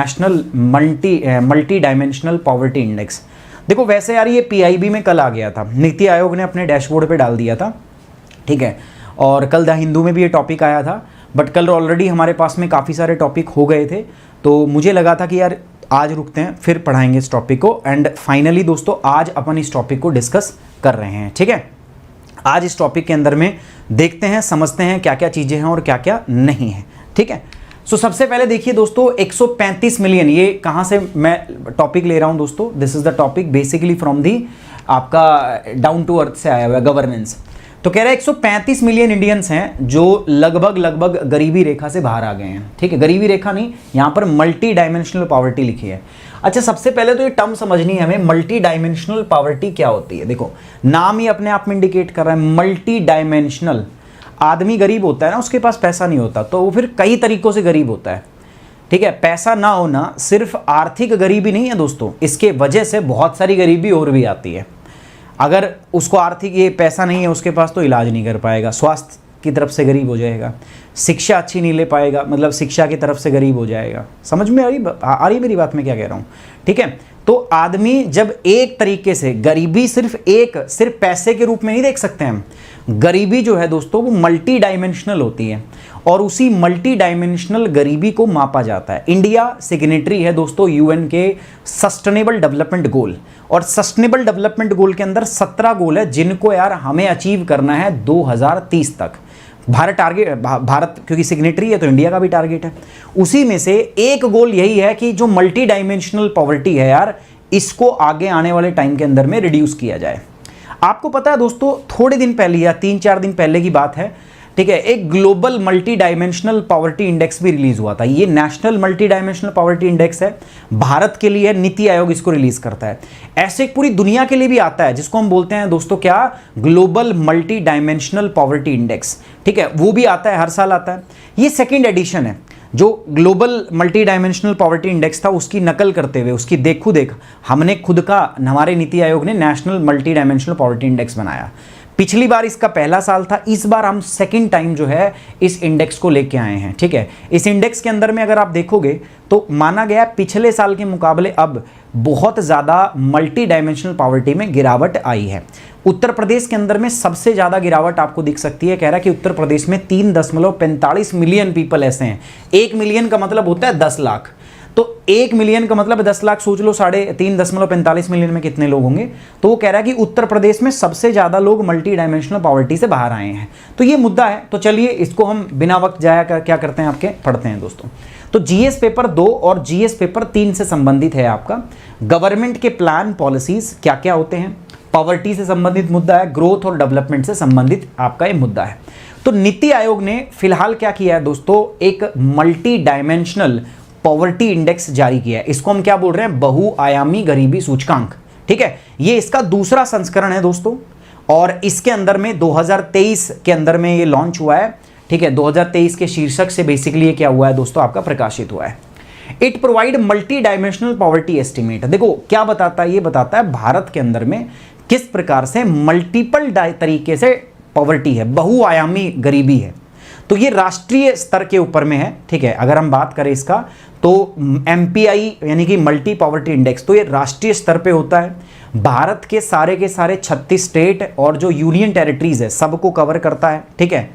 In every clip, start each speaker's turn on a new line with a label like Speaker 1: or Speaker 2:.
Speaker 1: National multi dimensional poverty index. देखो वैसे यार ये पीआईबी में कल आ गया था, नीति आयोग ने अपने डैशबोर्ड पे डाल दिया था, ठीक है, और कल द हिंदू में भी ये टॉपिक आया था, बट कल ऑलरेडी हमारे पास में काफ़ी सारे टॉपिक हो गए थे, तो मुझे लगा था कि यार आज रुकते हैं फिर पढ़ाएंगे इस टॉपिक को। एंड फाइनली दोस्तों आज अपन इस टॉपिक को डिस्कस कर रहे हैं, ठीक है। आज इस टॉपिक के अंदर में देखते हैं, समझते हैं क्या क्या चीज़ें हैं और क्या क्या नहीं है, ठीक है। सो सबसे पहले देखिए दोस्तों 135 मिलियन, ये कहाँ से मैं टॉपिक ले रहा हूँ दोस्तों, this is the topic basically from the आपका डाउन टू अर्थ से आया हुआ है, गवर्नेंस। तो कह रहे हैं 135 मिलियन इंडियंस हैं जो लगभग गरीबी रेखा से बाहर आ गए हैं, ठीक है। गरीबी रेखा नहीं, यहाँ पर मल्टी डायमेंशनल पॉवर्टी लिखी है। अच्छा सबसे पहले तो ये टर्म समझनी है हमें, मल्टी डायमेंशनल पॉवर्टी क्या होती है। देखो नाम ही अपने आप में इंडिकेट कर रहा है मल्टी डायमेंशनल। आदमी गरीब होता है ना, उसके पास पैसा नहीं होता, तो वो फिर कई तरीकों से गरीब होता है, ठीक है। पैसा ना होना सिर्फ आर्थिक गरीबी नहीं है दोस्तों, इसके वजह से बहुत सारी गरीबी और भी आती है। अगर उसको आर्थिक ये पैसा नहीं है उसके पास, तो इलाज नहीं कर पाएगा, स्वास्थ्य की तरफ से गरीब हो जाएगा, शिक्षा अच्छी नहीं ले पाएगा, मतलब शिक्षा की तरफ से गरीब हो जाएगा। समझ में आ रही मेरी बात, में क्या कह रहा हूँ, ठीक है। तो आदमी जब एक तरीके से गरीबी सिर्फ पैसे के रूप में नहीं देख सकते हम, गरीबी जो है दोस्तों वो मल्टी डायमेंशनल होती है, और उसी मल्टी डायमेंशनल गरीबी को मापा जाता है। इंडिया सिग्नेटरी है दोस्तों यूएन के सस्टेनेबल डेवलपमेंट गोल, और सस्टेनेबल डेवलपमेंट गोल के अंदर 17 गोल है जिनको यार हमें अचीव करना है 2030 तक। भारत क्योंकि सिग्नेटरी है तो इंडिया का भी टारगेट है। उसी में से एक गोल यही है कि जो मल्टी डायमेंशनल पॉवर्टी है यार, इसको आगे आने वाले टाइम के अंदर में रिड्यूस किया जाए। आपको पता है दोस्तों थोड़े दिन पहले या 3-4 दिन पहले की बात है, ठीक है, एक global multi dimensional poverty index भी रिलीज हुआ था। ये national multi dimensional poverty index है, भारत के लिए नीति आयोग इसको रिलीज करता है। ऐसे पूरी दुनिया के लिए भी आता है जिसको हम बोलते हैं दोस्तों क्या, global multi dimensional poverty index, ठीक है, वो भी आता है, हर साल आता है। ये सेकेंड एडिशन है। जो global multi dimensional poverty index था उसकी नकल करते हुए, उसकी देखो देख हमने खुद का, हमारे नीति आयोग ने national multi dimensional poverty index बनाया। पिछली बार इसका पहला साल था, इस बार हम सेकंड टाइम जो है इस इंडेक्स को लेके आए हैं, ठीक है। इस इंडेक्स के अंदर में अगर आप देखोगे तो माना गया पिछले साल के मुकाबले अब बहुत ज़्यादा मल्टी डायमेंशनल पॉवर्टी में गिरावट आई है। उत्तर प्रदेश के अंदर में सबसे ज़्यादा गिरावट आपको दिख सकती है। कह रहा है कि उत्तर प्रदेश में 3.45 मिलियन पीपल ऐसे हैं। 1 मिलियन का मतलब होता है 10 लाख, तो 1 मिलियन का मतलब 10 लाख, सोच लो 3.45 मिलियन में कितने लोग होंगे। तो वो कह रहा है कि उत्तर प्रदेश में सबसे ज़्यादा लोग मल्टी डायमेंशनल पॉवर्टी से बाहर आए हैं। तो ये मुद्दा है, तो चलिए इसको हम बिना वक्त जाया कर क्या करते हैं, आपके पढ़ते हैं दोस्तों। तो जीएस पेपर 2 और जीएस पेपर 3 से संबंधित है आपका, गवर्नमेंट के प्लान पॉलिसीज क्या क्या होते हैं, पॉवर्टी से संबंधित मुद्दा है, ग्रोथ और डेवलपमेंट से संबंधित आपका ये मुद्दा है। तो नीति आयोग ने फिलहाल क्या किया है दोस्तों, एक मल्टी डायमेंशनल पॉवर्टी इंडेक्स जारी किया है। इसको हम क्या बोल रहे हैं, बहुआयामी गरीबी सूचकांक, ठीक है। ये इसका दूसरा संस्करण है दोस्तों, और इसके अंदर में 2023 के अंदर में ये लॉन्च हुआ है, ठीक है। 2023 के शीर्षक से बेसिकली ये क्या हुआ है दोस्तों, आपका प्रकाशित हुआ है। It provide multi dimensional poverty estimate. देखो क्या बताता है, ये बताता है भारत के अंदर में किस प्रकार से मल्टीपल तरीके से पॉवर्टी है, बहुआयामी गरीबी है। तो ये राष्ट्रीय स्तर के ऊपर में है, ठीक है। अगर हम बात करें इसका तो MPI यानी कि मल्टी पॉवर्टी इंडेक्स, तो ये राष्ट्रीय स्तर पे होता है। भारत के सारे 36 स्टेट और जो यूनियन टेरिटरीज है सबको कवर करता है, ठीक है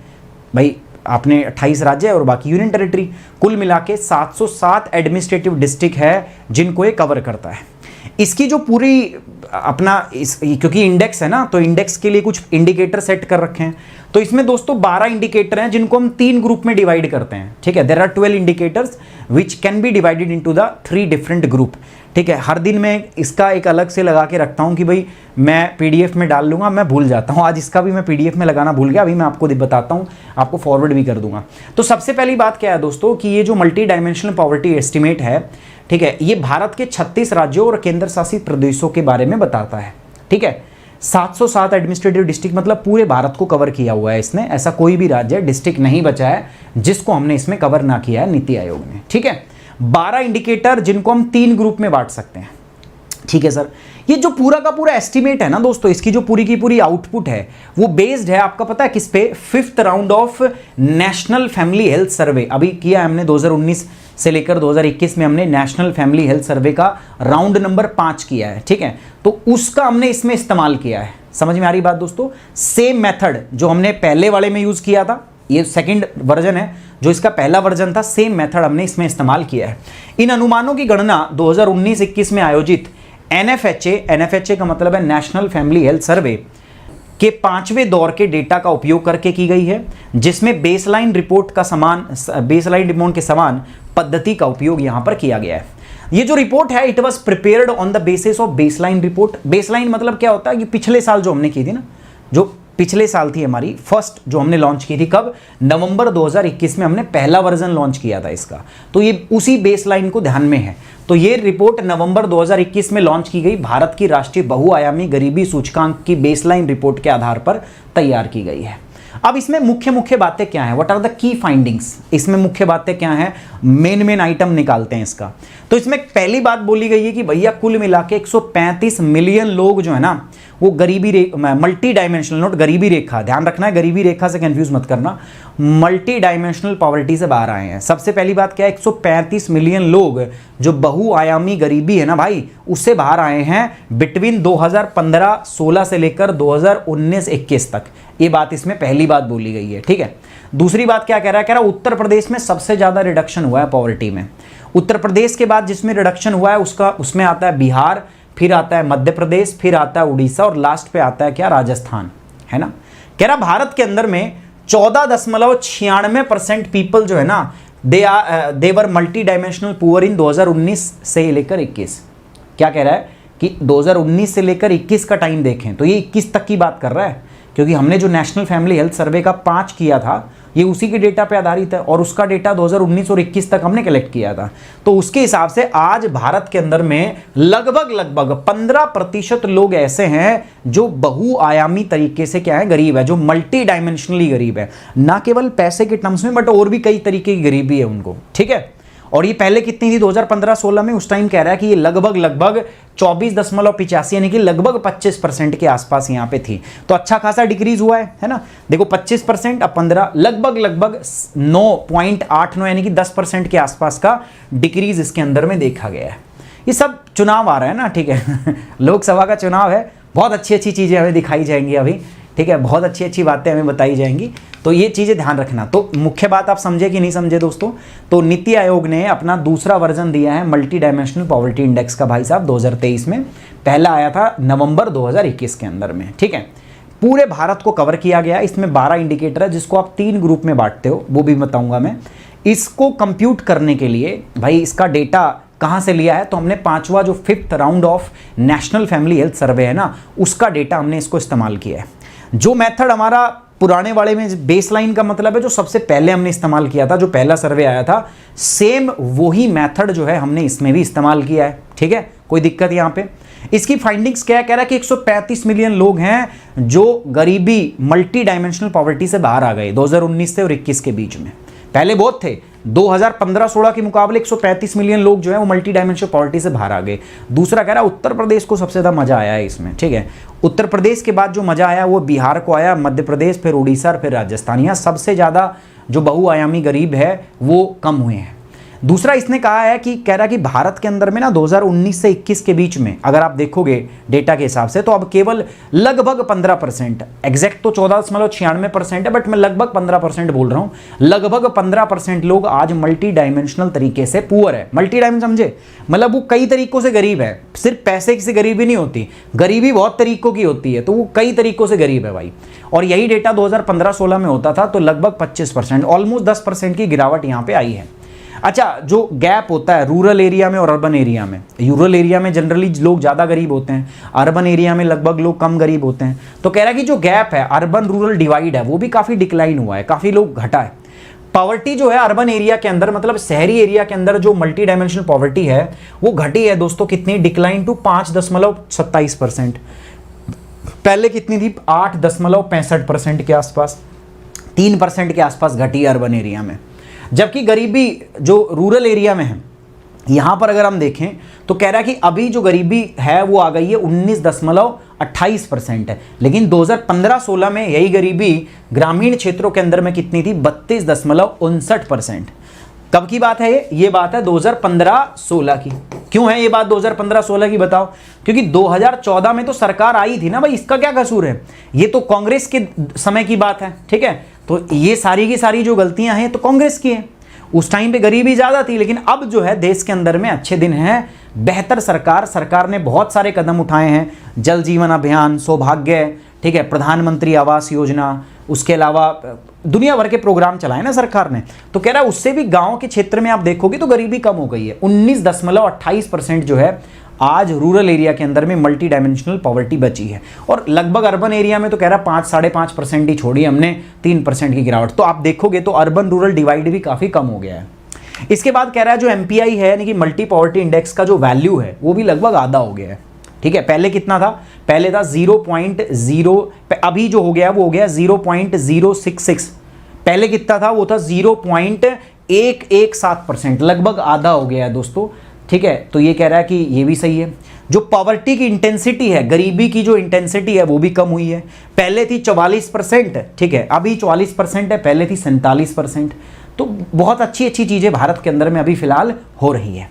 Speaker 1: भाई। आपने 28 राज्य है और बाकी यूनियन टेरिटरी, कुल मिला के 707 एडमिनिस्ट्रेटिव डिस्ट्रिक्ट है जिनको ये कवर करता है। इसकी जो पूरी अपना क्योंकि इंडेक्स है ना, तो इंडेक्स के लिए कुछ इंडिकेटर सेट कर रखे हैं। तो इसमें दोस्तों 12 इंडिकेटर हैं जिनको हम 3 ग्रुप में डिवाइड करते हैं, ठीक है। There are 12 indicators which can be divided into the 3 different group, ठीक है। हर दिन मैं इसका एक अलग से लगा के रखता हूं कि भाई मैं PDF में डाल लूंगा, मैं भूल जाता हूं। आज इसका भी मैं PDF में लगाना भूल गया, अभी मैं आपको बताता हूं, आपको फॉरवर्ड भी कर दूंगा। तो सबसे पहली बात क्या है दोस्तों कि ये जो मल्टी डायमेंशनल पॉवर्टी एस्टिमेट है, ठीक है, ये भारत के 36 राज्यों और केंद्र शासित प्रदेशों के बारे में बताता है, ठीक है। 707 एडमिनिस्ट्रेटिव डिस्ट्रिक्ट मतलब पूरे भारत को कवर किया हुआ है इसने, ऐसा कोई भी राज्य डिस्ट्रिक्ट नहीं बचा है जिसको हमने इसमें कवर ना किया है नीति आयोग ने, ठीक है। 12 इंडिकेटर जिनको हम 3 ग्रुप में बांट सकते हैं, ठीक है सर। ये जो पूरा का पूरा एस्टिमेट है ना दोस्तों, इसकी जो पूरी की पूरी आउटपुट है वो बेस्ड है, आपका पता है किस पे, 5th round of national family health survey अभी किया है हमने 2019 से लेकर 2021 में हमने नेशनल फैमिली हेल्थ सर्वे का राउंड नंबर 5 किया है, ठीक है। तो उसका हमने इसमें इस्तेमाल किया है। समझ में आ रही बात दोस्तों? सेम मेथड जो हमने पहले वाले में यूज किया था, ये सेकंड वर्जन है, जो इसका पहला वर्जन था, सेम मेथड हमने इसमें इस्तेमाल किया है। इन अनुमानों की गणना 2019-21 में आयोजित एनएफएचए का मतलब है नेशनल फैमिली हेल्थ सर्वे के 5वें दौर के डेटा का उपयोग करके की गई है, जिसमें बेसलाइन रिपोर्ट के समान पद्धति का उपयोग यहां पर किया गया है। ये जो रिपोर्ट है, it was prepared on the basis of baseline report. Baseline मतलब क्या होता है कि पिछले साल जो हमने की थी ना, जो पिछले साल थी हमारी फर्स्ट जो हमने लॉन्च की थी, कब? नवंबर 2021 में हमने पहला वर्जन लॉन्च किया था इसका। तो ये उसी बेसलाइन को ध्यान में है। तो ये रिपोर्ट नवंबर 2021 में लॉन्च की गई, भारत की राष्ट्रीय बहुआयामी गरीबी सूचकांक की बेसलाइन रिपोर्ट के आधार पर तैयार की गई है। अब इसमें मुख्य बातें क्या हैं? What are the key findings? इसमें मुख्य बातें क्या हैं? मेन आइटम निकालते हैं इसका। तो इसमें पहली बात बोली गई है कि भैया कुल मिला के 135 मिलियन लोग जो है ना, वो गरीबी मल्टी डायमेंशनल, नोट गरीबी रेखा, ध्यान रखना है, गरीबी रेखा से कंफ्यूज मत करना, मल्टी डायमेंशनल पॉवर्टी से बाहर आए हैं। सबसे पहली बात क्या है? 135 मिलियन लोग जो बहुआयामी गरीबी है ना भाई, उससे बाहर आए हैं बिटवीन 2015-16 से लेकर 2019-21 तक। ये बात इसमें पहली बात बोली गई है, ठीक है। दूसरी बात क्या कह रहा है? कह रहा है उत्तर प्रदेश में सबसे ज्यादा रिडक्शन हुआ है पॉवर्टी में। उत्तर प्रदेश के बाद जिसमें रिडक्शन हुआ है उसमें आता है बिहार, फिर आता है मध्य प्रदेश, फिर आता है उड़ीसा और लास्ट पे आता है क्या? राजस्थान, है ना। कह रहा भारत के अंदर में 14.96% पीपल जो है ना, दे वर मल्टी डायमेंशनल पुअर इन 2019 से लेकर 21। क्या कह रहा है कि 2019 से लेकर 21 का टाइम देखें तो ये 21 तक की बात कर रहा है, क्योंकि हमने जो नेशनल फैमिली हेल्थ सर्वे का 5 किया था, ये उसी के डेटा पे आधारित है और उसका डेटा 2019 और 21 तक हमने कलेक्ट किया था। तो उसके हिसाब से आज भारत के अंदर में लगभग 15% लोग ऐसे हैं जो बहुआयामी तरीके से क्या है? गरीब है, जो मल्टी डायमेंशनली गरीब है, ना केवल पैसे के टर्म्स में बट और भी कई तरीके की गरीबी है उनको, ठीक है। और ये पहले कितनी थी 2015-16 में? उस टाइम कह रहा है कि ये लगभग 24.85 यानी कि लगभग 25% के आसपास यहाँ पे थी। तो अच्छा खासा डिक्रीज हुआ है ना। देखो 25%, अब 15, लगभग 9.89 यानी कि 10% के आसपास का डिक्रीज इसके अंदर में देखा गया है। ये सब चुनाव आ रहा है ना, ठीक है लोकसभा का चुनाव है, बहुत अच्छी चीज़ें हमें दिखाई जाएंगी अभी, ठीक है, बहुत अच्छी बातें हमें बताई जाएंगी। तो ये चीज़ें ध्यान रखना। तो मुख्य बात आप समझे कि नहीं समझे दोस्तों? तो नीति आयोग ने अपना दूसरा वर्जन दिया है मल्टी डायमेंशनल पॉवर्टी इंडेक्स का भाई साहब 2023 में। पहला आया था नवंबर 2021 के अंदर में, ठीक है। पूरे भारत को कवर किया गया। इसमें 12 इंडिकेटर है जिसको आप 3 ग्रुप में बांटते हो, वो भी बताऊंगा मैं। इसको कंप्यूट करने के लिए भाई इसका डेटा कहाँ से लिया है? तो हमने 5वां जो 5th round of national family health survey है ना, उसका डेटा हमने इसको इस्तेमाल किया है। जो मेथड हमारा पुराने वाले में बेसलाइन का मतलब है जो सबसे पहले हमने इस्तेमाल किया था, जो पहला सर्वे आया था, सेम वही मेथड जो है हमने इसमें भी इस्तेमाल किया है, ठीक है। कोई दिक्कत यहाँ पे? इसकी फाइंडिंग्स क्या कह रहा है कि 135 मिलियन लोग हैं जो गरीबी मल्टी डायमेंशनल पॉवर्टी से बाहर आ गए 2019 से और 21 के बीच में। पहले बहुत थे, 2015-16 के मुकाबले 135 मिलियन लोग जो है वो मल्टी डायमेंशनल पॉवर्टी से बाहर आ गए। दूसरा कह रहा है उत्तर प्रदेश को सबसे ज़्यादा मजा आया है इसमें, ठीक है। उत्तर प्रदेश के बाद जो मजा आया वो बिहार को आया, मध्य प्रदेश, फिर उड़ीसा, फिर राजस्थान। यहाँ सबसे ज़्यादा जो बहुआयामी गरीब है वो कम हुए हैं। दूसरा इसने कहा है कि कह रहा है कि भारत के अंदर में ना 2019 से 21 के बीच में अगर आप देखोगे डेटा के हिसाब से तो अब केवल लगभग 15%, एग्जैक्ट तो 14.96% है बट मैं लगभग 15% बोल रहा हूँ, लगभग 15% लोग आज मल्टी डायमेंशनल तरीके से पुअर है। मल्टी डायमेंशनल समझे? मतलब वो कई तरीकों से गरीब है, सिर्फ पैसे से गरीबी नहीं होती, गरीबी बहुत तरीकों की होती है, तो वो कई तरीकों से गरीब है भाई। और यही डेटा 2015-16 में होता था, तो लगभग 25%, ऑलमोस्ट 10% की गिरावट यहाँ पे आई है। अच्छा, जो गैप होता है रूरल एरिया में और अर्बन एरिया में, रूरल एरिया में जनरली लोग ज़्यादा गरीब होते हैं, अर्बन एरिया में लगभग लोग कम गरीब होते हैं। तो कह रहा है कि जो गैप है, अर्बन रूरल डिवाइड है, वो भी काफ़ी डिक्लाइन हुआ है, काफ़ी लोग घटा है। पॉवर्टी जो है अर्बन एरिया के अंदर, मतलब शहरी एरिया के अंदर जो मल्टी डायमेंशनल पॉवर्टी है वो घटी है दोस्तों, कितनी? Decline to 5.27%। पहले कितनी थी? 8.65% के आसपास, 3% के आसपास घटी है अर्बन एरिया में। जबकि गरीबी जो रूरल एरिया में है, यहाँ पर अगर हम देखें तो कह रहा है कि अभी जो गरीबी है वो आ गई है 19.28% है। लेकिन 2015-16 में यही गरीबी ग्रामीण क्षेत्रों के अंदर में कितनी थी? 32.59%। कब की बात है ये बात है 2015-16 की। क्यों है ये बात 2015-16 की बताओ? क्योंकि 2014 में तो सरकार आई थी ना भाई, इसका क्या कसूर है? ये तो कांग्रेस के समय की बात है, ठीक है। तो ये सारी की सारी जो गलतियां हैं तो कांग्रेस की हैं। उस टाइम पे गरीबी ज़्यादा थी, लेकिन अब जो है देश के अंदर में अच्छे दिन हैं, बेहतर सरकार ने बहुत सारे कदम उठाए हैं। जल जीवन अभियान, सौभाग्य, ठीक है, प्रधानमंत्री आवास योजना, उसके अलावा दुनिया भर के प्रोग्राम चलाए ना सरकार ने। तो कह रहा है उससे भी गांव के क्षेत्र में आप देखोगे तो गरीबी कम हो गई है। 19.28% जो है आज रूरल एरिया के अंदर में मल्टी डायमेंशनल पॉवर्टी बची है। और लगभग अर्बन एरिया में तो कह रहा 5-5.5% ही छोड़ी हमने, 3% की गिरावट। तो आप देखोगे तो अर्बन रूरल डिवाइड भी काफ़ी कम हो गया है। इसके बाद कह रहा है जो MPI है यानी कि मल्टी पॉवर्टी इंडेक्स का जो वैल्यू है वो भी लगभग आधा हो गया है, ठीक है। पहले कितना था? पहले था 0.0, अभी जो हो गया वो हो गया 0.066। पहले कितना था? वो था 0.117%, लगभग आधा हो गया है दोस्तों, ठीक है। तो ये कह रहा है कि ये भी सही है। जो पॉवर्टी की इंटेंसिटी है, गरीबी की जो इंटेंसिटी है वो भी कम हुई है। पहले थी 44%, ठीक है, अभी 44% है, पहले थी 47%। तो बहुत अच्छी अच्छी चीज़ें भारत के अंदर में अभी फिलहाल हो रही है।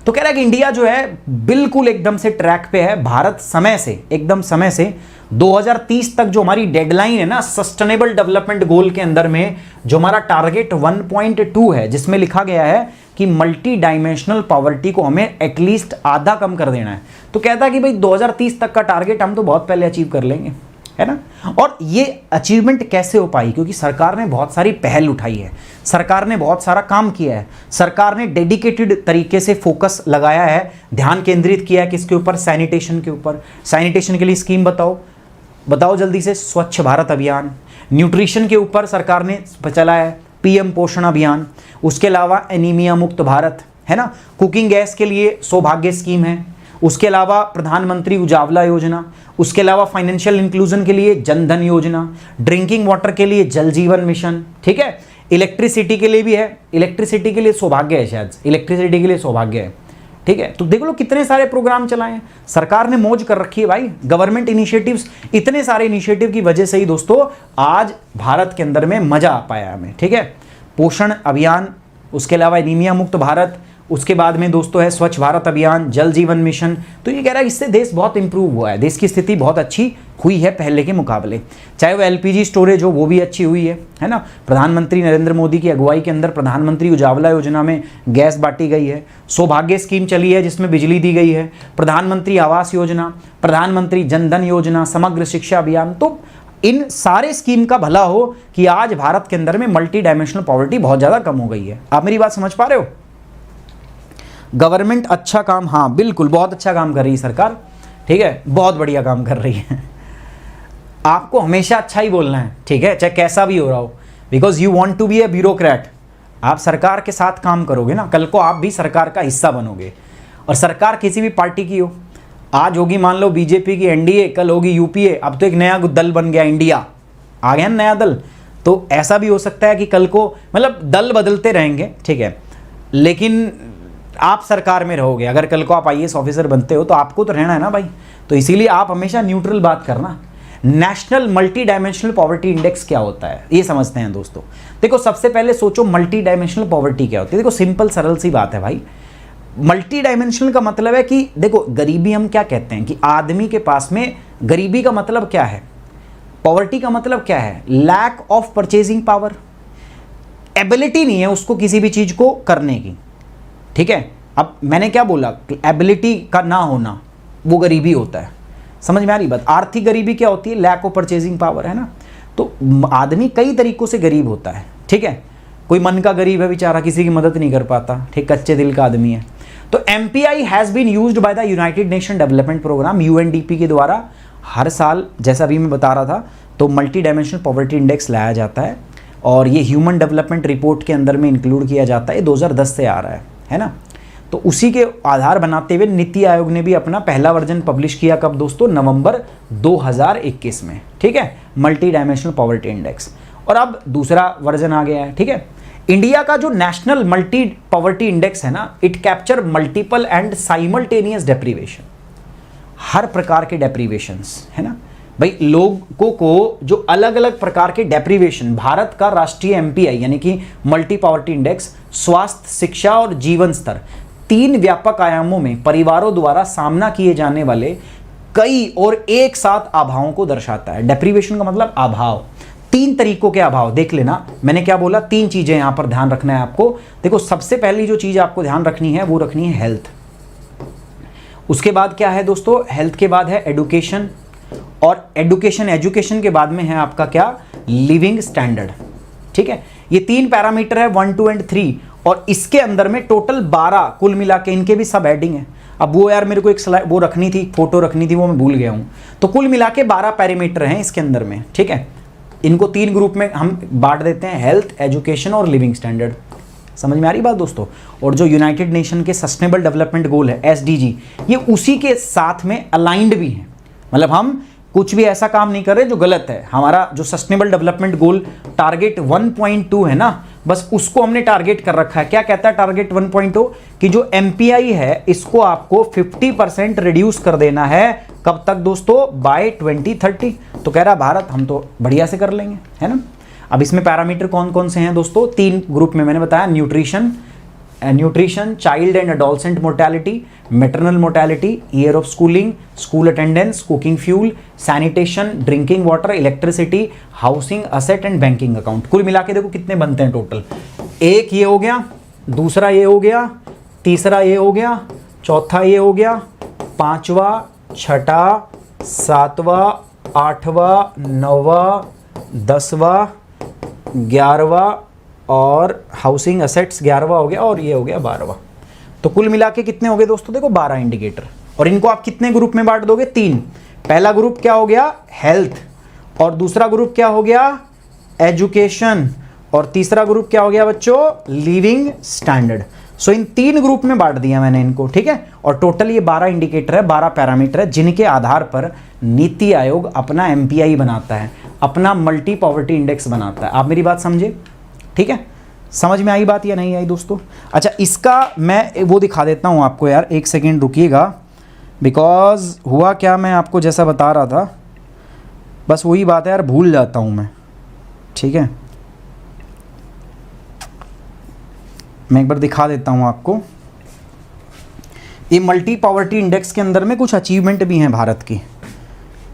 Speaker 1: तो कह रहा है कि इंडिया जो है बिल्कुल एकदम से ट्रैक पे है। भारत समय से, एकदम समय से 2030 तक जो हमारी डेडलाइन है ना सस्टेनेबल डेवलपमेंट गोल के अंदर में, जो हमारा टारगेट 1.2 है, जिसमें लिखा गया है कि मल्टी डायमेंशनल पॉवर्टी को हमें एटलीस्ट आधा कम कर देना है। तो कहता है कि भाई 2030 तक का टारगेट हम तो बहुत पहले अचीव कर लेंगे, है ना। और ये अचीवमेंट कैसे हो पाई? क्योंकि सरकार ने बहुत सारी पहल उठाई है, सरकार ने बहुत सारा काम किया है, सरकार ने डेडिकेटेड तरीके से फोकस लगाया है, ध्यान केंद्रित किया है किसके ऊपर? सैनिटेशन के ऊपर। सैनिटेशन के लिए स्कीम बताओ जल्दी से। स्वच्छ भारत अभियान। न्यूट्रिशन के ऊपर सरकार ने चलाया है PM पोषण अभियान। उसके अलावा एनीमिया मुक्त भारत, है ना। कुकिंग गैस के लिए सौभाग्य स्कीम है। उसके अलावा प्रधानमंत्री उजावला योजना। उसके अलावा फाइनेंशियल इंक्लूजन के लिए जनधन योजना। ड्रिंकिंग वाटर के लिए जल जीवन मिशन, ठीक है। इलेक्ट्रिसिटी के लिए भी है, इलेक्ट्रिसिटी के लिए सौभाग्य है, शायद इलेक्ट्रिसिटी के लिए सौभाग्य है, ठीक है। तो देख लो कितने सारे प्रोग्राम चलाए हैं सरकार ने, मौज कर रखी है भाई। गवर्नमेंट इनिशिएटिव्स, इतने सारे इनिशिएटिव की वजह से ही दोस्तों आज भारत के अंदर में मजा आ पाया हमें, ठीक है। पोषण अभियान, उसके अलावा एनीमिया मुक्त भारत, उसके बाद में दोस्तों है स्वच्छ भारत अभियान, जल जीवन मिशन। तो ये कह रहा है इससे देश बहुत इंप्रूव हुआ है, देश की स्थिति बहुत अच्छी हुई है पहले के मुकाबले। चाहे वो LPG स्टोरेज हो वो भी अच्छी हुई है ना। प्रधानमंत्री नरेंद्र मोदी की अगुवाई के अंदर प्रधानमंत्री उजावला योजना में गैस बांटी गई है। सौभाग्य स्कीम चली है जिसमें बिजली दी गई है। प्रधानमंत्री आवास योजना, प्रधानमंत्री जनधन योजना, समग्र शिक्षा अभियान। तो इन सारे स्कीम का भला हो कि आज भारत के अंदर में मल्टी डायमेंशनल पॉवर्टी बहुत ज़्यादा कम हो गई है। आप मेरी बात समझ पा रहे हो? गवर्नमेंट अच्छा काम, हाँ बिल्कुल बहुत अच्छा काम कर रही है सरकार, ठीक है, बहुत बढ़िया काम कर रही है। आपको हमेशा अच्छा ही बोलना है, ठीक है, चाहे कैसा भी हो रहा हो, because you want to be a bureaucrat. आप सरकार के साथ काम करोगे ना, कल को आप भी सरकार का हिस्सा बनोगे। और सरकार किसी भी पार्टी की हो, आज होगी मान लो बीजेपी की NDA, कल होगी UPA, अब तो एक नया दल बन गया, इंडिया आ गया नया दल। तो ऐसा भी हो सकता है कि कल को, मतलब दल बदलते रहेंगे, ठीक है, लेकिन आप सरकार में रहोगे। अगर कल को आप IAS ऑफिसर बनते हो तो आपको तो रहना है ना भाई। तो इसीलिए आप हमेशा न्यूट्रल बात करना। National multi dimensional poverty index क्या होता है ये समझते हैं दोस्तों। देखो सबसे पहले सोचो मल्टी डायमेंशनल पॉवर्टी क्या होती है। देखो सिंपल सरल सी बात है भाई। मल्टी डायमेंशनल का मतलब है कि देखो गरीबी हम क्या कहते हैं कि आदमी के पास में, गरीबी का मतलब क्या है, पॉवर्टी का मतलब क्या है, lack of purchasing power, ability नहीं है उसको किसी भी चीज को करने की, ठीक है। अब मैंने क्या बोला, एबिलिटी का ना होना वो गरीबी होता है, समझ में आ रही बात। आर्थिक गरीबी क्या होती है, लैक ऑफ परचेजिंग पावर, है ना। तो आदमी कई तरीकों से गरीब होता है, ठीक है। कोई मन का गरीब है बेचारा, किसी की मदद नहीं कर पाता, ठीक, कच्चे दिल का आदमी है। तो MPI has been used by the United Nation Development Programme UNDP के द्वारा हर साल, जैसा अभी मैं बता रहा था, तो मल्टी डायमेंशनल पॉवर्टी इंडेक्स लाया जाता है और ये ह्यूमन डेवलपमेंट रिपोर्ट के अंदर में इंक्लूड किया जाता है। 2010 से आ रहा है ना। तो उसी के आधार बनाते हुए नीति आयोग ने भी अपना पहला वर्जन पब्लिश किया, कब दोस्तों, नवंबर 2021 में, ठीक है, मल्टी डायमेंशनल पॉवर्टी इंडेक्स। और अब दूसरा वर्जन आ गया है, ठीक है। इंडिया का जो नेशनल मल्टी पॉवर्टी इंडेक्स है ना, it capture multiple and simultaneous deprivation, हर प्रकार के डेप्रीवेशंस, है ना, भाई लोगों को जो अलग अलग प्रकार के डेप्रीवेशन, भारत का राष्ट्रीय एमपीआई यानी कि मल्टी पॉवर्टी इंडेक्स स्वास्थ्य, शिक्षा और जीवन स्तर, 3 व्यापक आयामों में परिवारों द्वारा सामना किए जाने वाले कई और एक साथ अभावों को दर्शाता है। डेप्रीवेशन का मतलब अभाव, 3 तरीकों के अभाव। देख लेना मैंने क्या बोला, 3 चीजें यहां पर ध्यान रखना है आपको। देखो सबसे पहली जो चीज आपको ध्यान रखनी है वो रखनी है हेल्थ। उसके बाद क्या है दोस्तों, हेल्थ के बाद है एडुकेशन, और एजुकेशन के बाद में है आपका क्या, लिविंग स्टैंडर्ड। ठीक है, ये 3 पैरामीटर है 1, 2 एंड 3, और इसके अंदर में टोटल 12 कुल मिला के, इनके भी सब हेडिंग है। अब वो यार मेरे को एक स्लाइड वो रखनी थी, फोटो रखनी थी, वो मैं भूल गया हूं। तो कुल मिला के 12 पैरामीटर हैं इसके अंदर में। ठीक है, इनको 3 ग्रुप में हम बांट देते हैं, हेल्थ, एजुकेशन और लिविंग स्टैंडर्ड। समझ में आ रही बात दोस्तों। और जो यूनाइटेड नेशन के सस्टेनेबल डेवलपमेंट गोल है SDG, ये उसी के साथ में अलाइंड भी है। मतलब हम कुछ भी ऐसा काम नहीं कर रहे जो गलत है। हमारा जो सस्टेनेबल डेवलपमेंट गोल टारगेट 1.2 है ना, बस उसको हमने टारगेट कर रखा है। क्या कहता है टारगेट 1.2, कि जो MPI है इसको आपको 50% रिड्यूस कर देना है। कब तक दोस्तों, बाय 2030। तो कह रहा भारत हम तो बढ़िया से कर लेंगे, है ना। अब इसमें पैरामीटर कौन कौन से हैं दोस्तों, 3 ग्रुप में मैंने बताया, nutrition, child and adolescent mortality, maternal mortality, year of schooling, school attendance, cooking fuel, sanitation, drinking water, electricity, housing, asset and banking account. कुल मिला के देखो कितने बनते हैं टोटल। एक ये हो गया, दूसरा ये हो गया, तीसरा ये हो गया, चौथा ये हो गया, 5वां, 6वां, 7वां, 8वां, 9वां, 10वां, 11वां, और हाउसिंग असेट्स 11वां हो गया, और ये हो गया 12वां। तो कुल मिला के कितने हो गए दोस्तों, देखो 12 इंडिकेटर। और इनको आप कितने ग्रुप में बांट दोगे, 3। पहला ग्रुप क्या हो गया, हेल्थ, और दूसरा ग्रुप क्या हो गया, एजुकेशन, और तीसरा ग्रुप क्या हो गया बच्चों, लिविंग स्टैंडर्ड। सो इन 3 ग्रुप में बांट दिया मैंने इनको। ठीक है, और टोटल ये 12 इंडिकेटर है, 12 पैरामीटर है, जिनके आधार पर नीति आयोग अपना MPI बनाता है, अपना मल्टी पॉवर्टी इंडेक्स बनाता है। आप मेरी बात समझे, ठीक है। समझ में आई बात या नहीं आई दोस्तों। अच्छा, इसका मैं वो दिखा देता हूँ आपको यार, 1 सेकेंड रुकिएगा। बिकॉज हुआ क्या, मैं आपको जैसा बता रहा था, बस वही बात है यार, भूल जाता हूँ मैं। ठीक है, मैं एक बार दिखा देता हूँ आपको। ये मल्टी पॉवर्टी इंडेक्स के अंदर में कुछ अचीवमेंट भी हैं भारत की,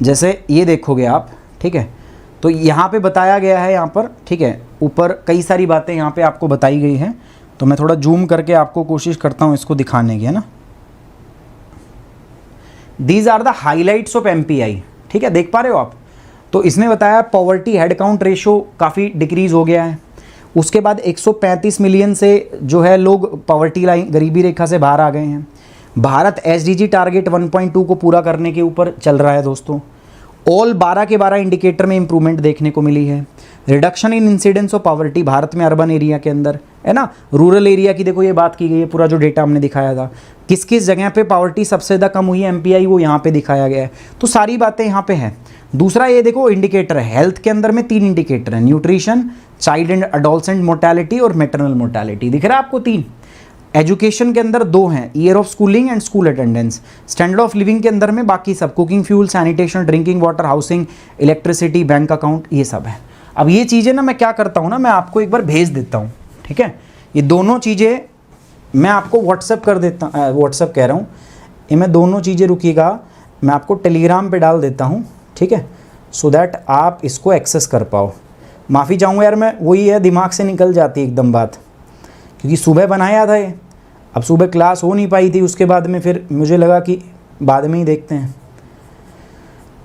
Speaker 1: जैसे ये देखोगे आप। ठीक है, तो यहाँ पे बताया गया है, यहाँ पर, ठीक है, ऊपर कई सारी बातें यहाँ पे आपको बताई गई हैं। तो मैं थोड़ा जूम करके आपको कोशिश करता हूँ इसको दिखाने की, है ना। These are the highlights of MPI। ठीक है, देख पा रहे हो आप। तो इसने बताया पॉवर्टी हेड काउंट रेशो काफ़ी डिक्रीज हो गया है। उसके बाद 135 मिलियन से जो है लोग पॉवर्टी लाइन, गरीबी रेखा से बाहर आ गए हैं। भारत SDG टारगेट 1.2 को पूरा करने के ऊपर चल रहा है दोस्तों। ऑल 12 के 12 इंडिकेटर में इंप्रूवमेंट देखने को मिली है। Reduction in incidence of poverty Bharat में अर्बन एरिया के अंदर, है ना। रूरल एरिया की देखो ये बात की गई है, पूरा जो डेटा हमने दिखाया था, किस किस जगह पे पॉवर्टी सबसे ज़्यादा कम हुई है MPI, वो यहाँ पे दिखाया गया है। तो सारी बातें यहाँ पे हैं। दूसरा ये देखो इंडिकेटर है, हेल्थ के अंदर में 3 इंडिकेटर है, nutrition, child and adolescent mortality और मैटरनल मोर्टेलिटी। दिख रहा है आपको 3। एजुकेशन के अंदर 2 हैं, year of schooling and school attendance. Standard of living के अंदर में बाकी सब, cooking fuel, sanitation, drinking water, housing, electricity, bank account, ये सब है। अब ये चीज़ें ना मैं क्या करता हूँ ना, मैं आपको एक बार भेज देता हूँ। ठीक है, ये दोनों चीज़ें मैं आपको व्हाट्सएप कर देता, व्हाट्सएप कह रहा हूँ, ये मैं दोनों चीज़ें, रुकिएगा, मैं आपको टेलीग्राम पे डाल देता हूँ। ठीक है, सो दैट आप इसको एक्सेस कर पाओ। माफ़ी चाहूँगा यार, मैं वही है, दिमाग से निकल जाती है एकदम बात, क्योंकि सुबह बनाया था ये, अब सुबह क्लास हो नहीं पाई थी, उसके बाद में फिर मुझे लगा कि बाद में ही देखते हैं,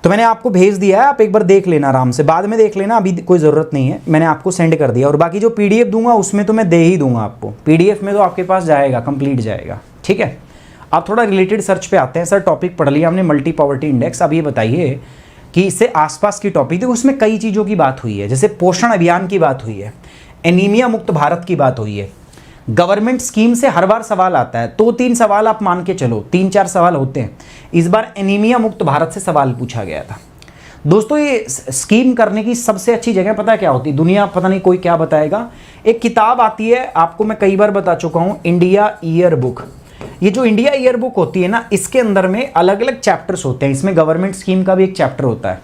Speaker 1: तो मैंने आपको भेज दिया है। आप एक बार देख लेना आराम से, बाद में देख लेना, अभी कोई ज़रूरत नहीं है, मैंने आपको सेंड कर दिया। और बाकी जो PDF दूंगा उसमें तो मैं दे ही दूंगा आपको, PDF में तो आपके पास जाएगा, कंप्लीट जाएगा। ठीक है, आप थोड़ा रिलेटेड सर्च पे आते हैं। सर टॉपिक पढ़ लिया हमने मल्टी पॉवर्टी इंडेक्स, अब ये बताइए कि इससे आसपास की टॉपिक, देखो उसमें कई चीज़ों की बात हुई है, जैसे पोषण अभियान की बात हुई है, एनीमिया मुक्त भारत की बात हुई है, गवर्नमेंट स्कीम से हर बार सवाल आता है, 2-3 सवाल आप मान के चलो, 3-4 सवाल होते हैं। इस बार एनीमिया मुक्त भारत से सवाल पूछा गया था। दोस्तों ये स्कीम करने की सबसे अच्छी जगह पता है क्या होती है, दुनिया पता नहीं कोई क्या बताएगा, एक किताब आती है, आपको मैं कई बार बता चुका हूँ, इंडिया ईयर बुक। ये जो इंडिया ईयर बुक होती है ना, इसके अंदर में अलग अलग चैप्टर्स होते हैं, इसमें गवर्नमेंट स्कीम का भी एक चैप्टर होता है।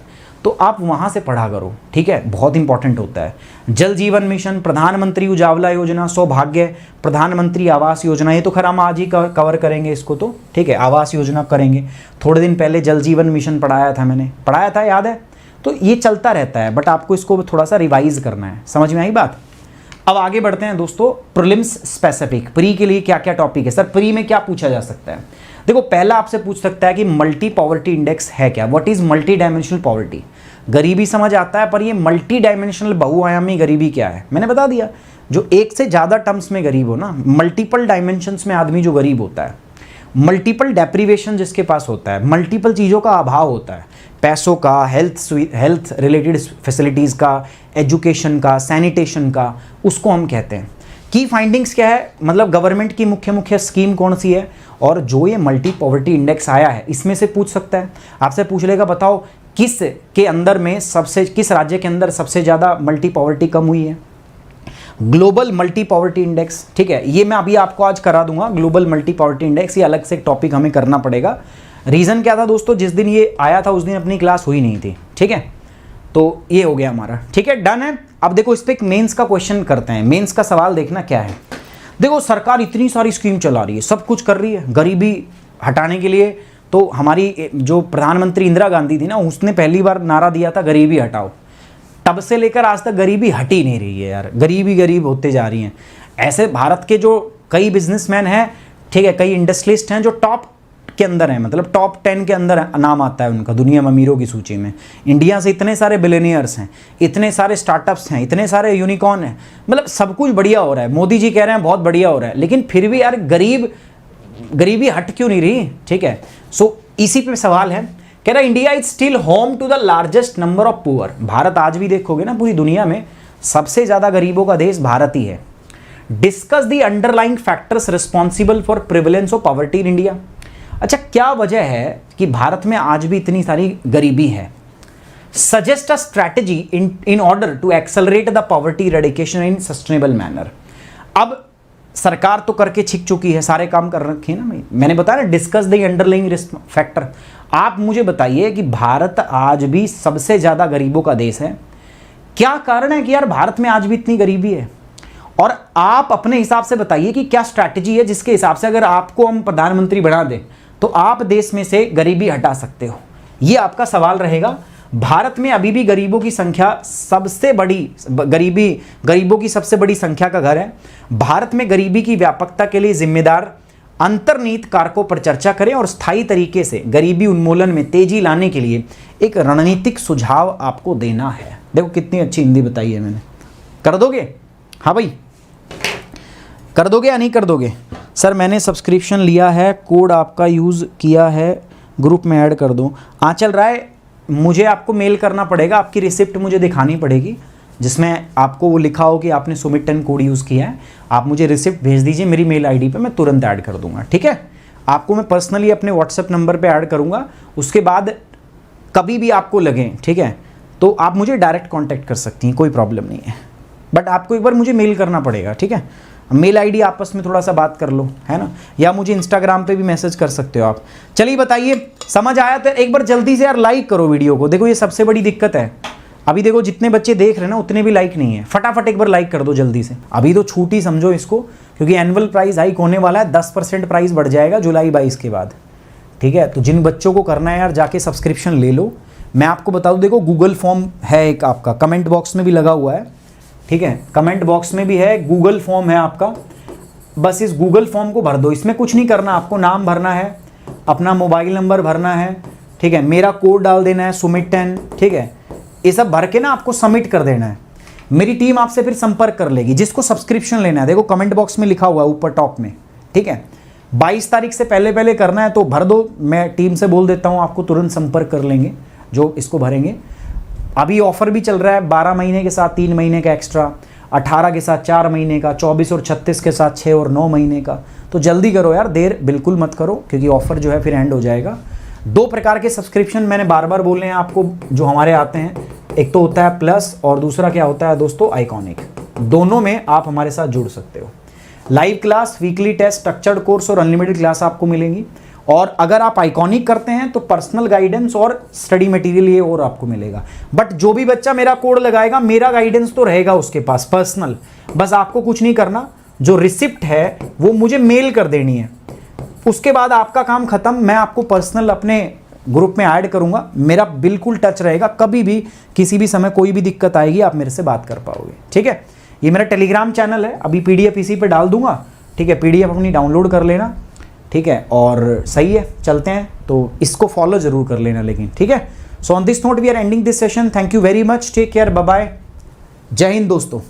Speaker 1: तो आप वहाँ से पढ़ा करो, ठीक है, बहुत इंपॉर्टेंट होता है। जल जीवन मिशन, प्रधानमंत्री उजावला योजना, सौभाग्य, प्रधानमंत्री आवास योजना, ये तो खैर हम आज ही कवर करेंगे इसको तो, ठीक है, आवास योजना करेंगे। थोड़े दिन पहले जल जीवन मिशन पढ़ाया था, मैंने पढ़ाया था, याद है? तो ये चलता रहता है, बट आपको इसको थोड़ा सा रिवाइज करना है। समझ में आई बात? अब आगे बढ़ते हैं दोस्तों, प्रीलिम्स स्पेसिफिक, प्री के लिए क्या क्या टॉपिक है? सर प्री में क्या पूछा जा सकता है? देखो, पहला आपसे पूछ सकता है कि मल्टी पॉवर्टी इंडेक्स है क्या? What is multi dimensional poverty? गरीबी समझ आता है, पर ये मल्टी डायमेंशनल बहुआयामी गरीबी क्या है? मैंने बता दिया, जो एक से ज़्यादा टर्म्स में गरीब हो ना, मल्टीपल डायमेंशंस में आदमी जो गरीब होता है, मल्टीपल डेप्रीवेशन जिसके पास होता है, मल्टीपल चीज़ों का अभाव होता है, पैसों का, हेल्थ रिलेटेड फैसिलिटीज़ का, एजुकेशन का, सैनिटेशन का, उसको हम कहते हैं। की फाइंडिंग्स क्या है? मतलब गवर्नमेंट की मुख्य मुख्य स्कीम कौन सी है, और जो ये मल्टी पॉवर्टी इंडेक्स आया है इसमें से पूछ सकता है। आपसे पूछ लेगा बताओ किस राज्य के अंदर सबसे ज़्यादा मल्टी पॉवर्टी कम हुई है? ग्लोबल मल्टी पॉवर्टी इंडेक्स, ठीक है, ये मैं अभी आपको आज करा दूंगा। ग्लोबल मल्टी पॉवर्टी इंडेक्स, ये अलग से एक टॉपिक हमें करना पड़ेगा। रीज़न क्या था दोस्तों, जिस दिन ये आया था उस दिन अपनी क्लास हुई नहीं थी, ठीक है, तो ये हो गया हमारा, ठीक है, डन है। अब देखो इस पर एक मेंस का क्वेश्चन करते हैं। मेंस का सवाल देखना क्या है। देखो, सरकार इतनी सारी स्कीम चला रही है, सब कुछ कर रही है गरीबी हटाने के लिए। तो हमारी जो प्रधानमंत्री इंदिरा गांधी थी ना, उसने पहली बार नारा दिया था गरीबी हटाओ। तब से लेकर आज तक गरीबी हट ही नहीं रही है यार, गरीबी गरीब होते जा रही हैं। ऐसे भारत के जो कई बिजनेसमैन हैं, ठीक है, कई इंडस्ट्रियलिस्ट हैं जो टॉप के अंदर हैं, मतलब टॉप 10 के अंदर नाम आता है उनका दुनिया में अमीरों की सूची में। इंडिया से इतने सारे बिलियनियर्स हैं, इतने सारे स्टार्टअप्स हैं, इतने सारे यूनिकॉर्न हैं, मतलब सब कुछ बढ़िया हो रहा है। मोदी जी कह रहे हैं बहुत बढ़िया हो रहा है, लेकिन फिर भी यार गरीबी हट क्यों नहीं रही, ठीक है। सो इसी पे सवाल है, कह रहा India is still home to the largest number of poor. Bharat आज भी देखोगे ना पूरी दुनिया में सबसे ज्यादा गरीबों का देश भारत ही है। Discuss the underlying factors responsible for prevalence of poverty in India. अच्छा, क्या वजह है कि भारत में आज भी इतनी सारी गरीबी है? Suggest a strategy in order to accelerate the poverty eradication in sustainable manner. अब सरकार तो करके छिक चुकी है, सारे काम कर रखे हैं ना, मैंने बताया ना, discuss the underlying risk factor. आप मुझे बताइए कि भारत आज भी सबसे ज्यादा गरीबों का देश है, क्या कारण है कि यार भारत में आज भी इतनी गरीबी है? और आप अपने हिसाब से बताइए कि क्या स्ट्रैटेजी है जिसके हिसाब से अगर आपको हम प्रधानमंत्री बना दें तो आप देश में से गरीबी हटा सकते हो। ये आपका सवाल रहेगा। भारत में अभी भी गरीबों की संख्या सबसे बड़ी, गरीबों की सबसे बड़ी संख्या का घर है। भारत में गरीबी की व्यापकता के लिए जिम्मेदार अंतर्निहित कारकों पर चर्चा करें और स्थायी तरीके से गरीबी उन्मूलन में तेजी लाने के लिए एक रणनीतिक सुझाव आपको देना है। देखो कितनी अच्छी हिंदी बताई है मैंने। कर दोगे? हाँ भाई, कर दोगे या नहीं कर दोगे? सर मैंने सब्सक्रिप्शन लिया है, कोड आपका यूज़ किया है, ग्रुप में ऐड कर दो। आंचल राय, मुझे आपको मेल करना पड़ेगा, आपकी रिसिप्ट मुझे दिखानी पड़ेगी जिसमें आपको वो लिखा हो कि आपने सुमित 10 कोड यूज़ किया है। आप मुझे रिसिप्ट भेज दीजिए मेरी मेल आईडी पे, मैं तुरंत ऐड कर दूंगा, ठीक है। आपको मैं पर्सनली अपने व्हाट्सएप नंबर पे ऐड करूंगा। उसके बाद कभी भी आपको लगे, ठीक है, तो आप मुझे डायरेक्ट कॉन्टैक्ट कर सकती हैं, कोई प्रॉब्लम नहीं है। बट आपको एक बार मुझे मेल करना पड़ेगा, ठीक है। मेल आईडी आपस में थोड़ा सा बात कर लो, है ना, या मुझे इंस्टाग्राम पे भी मैसेज कर सकते हो आप। चलिए बताइए, समझ आया तो एक बार जल्दी से यार लाइक करो वीडियो को। देखो ये सबसे बड़ी दिक्कत है, अभी देखो जितने बच्चे देख रहे हैं ना उतने भी लाइक नहीं है। फटाफट एक बार लाइक कर दो जल्दी से। अभी तो छूट ही समझो इसको, क्योंकि एनुअल प्राइस हाइक होने वाला है, 10% प्राइस बढ़ जाएगा जुलाई 22 के बाद, ठीक है। तो जिन बच्चों को करना है यार जाके सब्सक्रिप्शन ले लो। मैं आपको बता दूं, देखो गूगल फॉर्म है एक आपका, कमेंट बॉक्स में भी लगा हुआ है, ठीक है, कमेंट बॉक्स में भी है, गूगल फॉर्म है आपका। बस इस गूगल फॉर्म को भर दो, इसमें कुछ नहीं करना, आपको नाम भरना है, अपना मोबाइल नंबर भरना है, ठीक है, मेरा कोड डाल देना है सुमित 10, ठीक है। ये सब भर के ना आपको सबमिट कर देना है। मेरी टीम आपसे फिर संपर्क कर लेगी। जिसको सब्सक्रिप्शन लेना है, देखो कमेंट बॉक्स में लिखा हुआ है ऊपर टॉप में, ठीक है। 22 तारीख से पहले करना है तो भर दो, मैं टीम से बोल देता हूँ, आपको तुरंत संपर्क कर लेंगे जो इसको भरेंगे। अभी ऑफर भी चल रहा है, 12 महीने के साथ 3 महीने का एक्स्ट्रा, 18 के साथ 4 महीने का, 24 और 36 के साथ 6 और 9 महीने का। तो जल्दी करो यार, देर बिल्कुल मत करो, क्योंकि ऑफर जो है फिर एंड हो जाएगा। 2 प्रकार के सब्सक्रिप्शन मैंने बार बार बोले हैं आपको जो हमारे आते हैं, एक तो होता है प्लस और दूसरा क्या होता है दोस्तों, आइकॉनिक। दोनों में आप हमारे साथ जुड़ सकते हो। Live class, weekly test, structured course और अनलिमिटेड क्लास आपको मिलेंगी। और अगर आप आइकॉनिक करते हैं तो पर्सनल गाइडेंस और स्टडी मटेरियल ये और आपको मिलेगा। बट जो भी बच्चा मेरा कोड लगाएगा, मेरा गाइडेंस तो रहेगा उसके पास पर्सनल। बस आपको कुछ नहीं करना, जो रिसिप्ट है वो मुझे मेल कर देनी है, उसके बाद आपका काम खत्म। मैं आपको पर्सनल अपने ग्रुप में ऐड करूंगा, मेरा बिल्कुल टच रहेगा, कभी भी किसी भी समय कोई भी दिक्कत आएगी आप मेरे से बात कर पाओगे। ठीक है, ये मेरा टेलीग्राम चैनल है, अभी पीडीएफ इसी पे डाल दूंगा। ठीक है, पीडीएफ अपनी डाउनलोड कर लेना। ठीक है, और सही है, चलते हैं, तो इसको फॉलो जरूर कर लेना लेकिन। ठीक है, so on this note we are ending this session. Thank you very much, take care, bye bye, जय हिंद दोस्तों।